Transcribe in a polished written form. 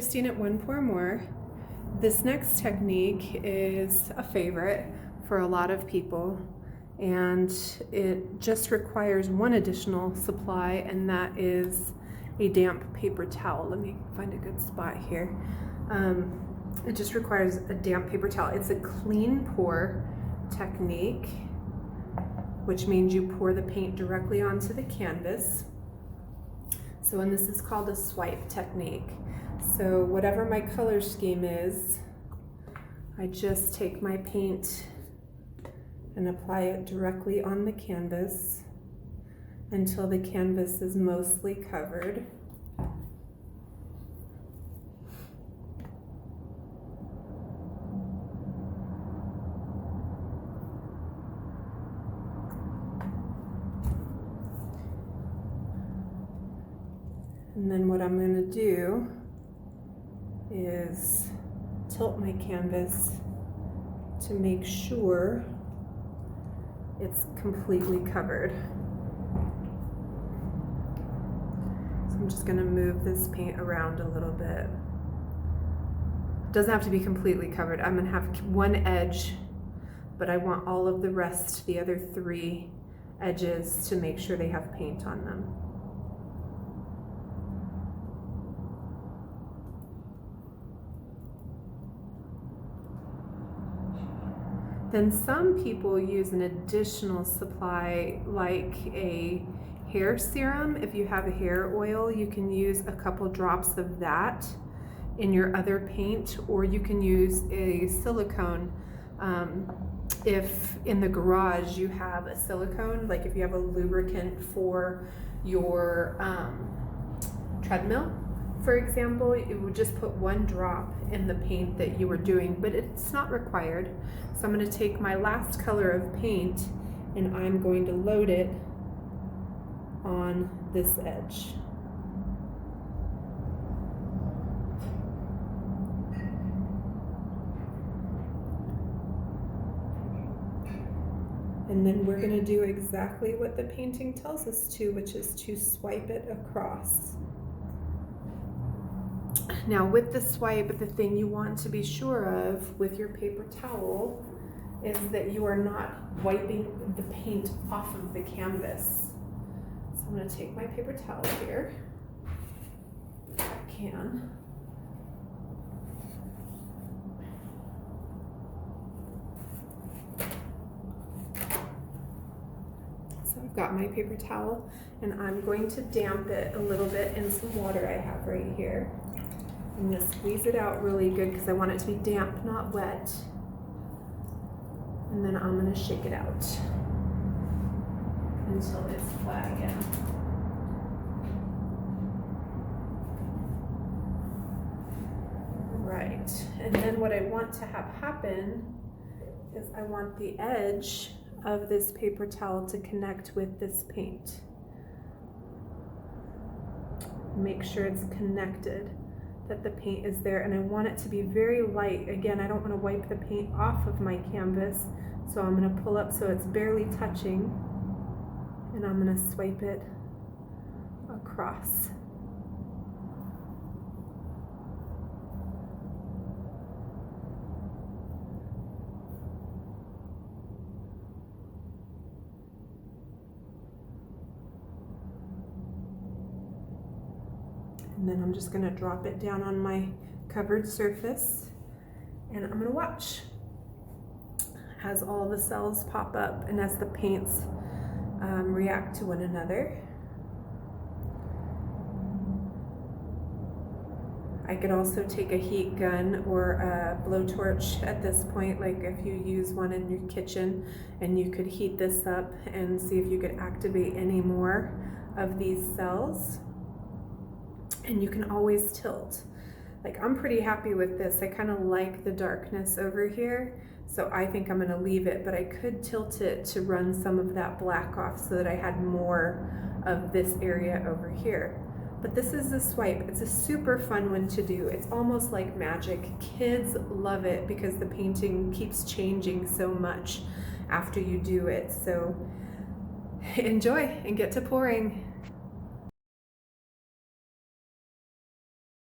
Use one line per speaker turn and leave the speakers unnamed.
Christine at One Pour More. This next technique is a favorite for a lot of people, and it just requires one additional supply, and that is a damp paper towel. Let me find a good spot here. It just requires a damp paper towel. It's a clean pour technique, which means you pour the paint directly onto the canvas. And this is called a swipe technique. So whatever my color scheme is, I just take my paint and apply it directly on the canvas until the canvas is mostly covered. And then what I'm going to do is tilt my canvas to make sure it's completely covered. So I'm just going to move this paint around a little bit. It doesn't have to be completely covered. I'm going to have one edge, but I want all of the rest, the other three edges, to make sure they have paint on them. Then some people use an additional supply like a hair serum. If you have a hair oil, you can use a couple drops of that in your other paint, or you can use a silicone. If in the garage you have a silicone, like if you have a lubricant for your treadmill, for example, it would just put one drop in the paint that you were doing, but it's not required. So I'm going to take my last color of paint and I'm going to load it on this edge. And then we're going to do exactly what the painting tells us to, which is to swipe it across. Now with the swipe, the thing you want to be sure of with your paper towel is that you are not wiping the paint off of the canvas. So I'm going to take my paper towel here, if I can. So I've got my paper towel and I'm going to damp it a little bit in some water I have right here. I'm going to squeeze it out really good because I want it to be damp, not wet. And then I'm going to shake it out until it's flat again. Right, and then what I want to have happen is I want the edge of this paper towel to connect with this paint. Make sure it's connected, that the paint is there, and I want it to be very light. Again, I don't want to wipe the paint off of my canvas, so I'm going to pull up so it's barely touching, and I'm going to swipe it across. And then I'm just going to drop it down on my covered surface, and I'm going to watch as all the cells pop up and as the paints react to one another. I could also take a heat gun or a blowtorch at this point, like if you use one in your kitchen, and you could heat this up and see if you could activate any more of these cells. And you can always tilt. Like, I'm pretty happy with this. I kind of like the darkness over here, so I think I'm going to leave it, but I could tilt it to run some of that black off so that I had more of this area over here. But this is the swipe. It's a super fun one to do. It's almost like magic. Kids love it because the painting keeps changing so much after you do it. So enjoy and get to pouring.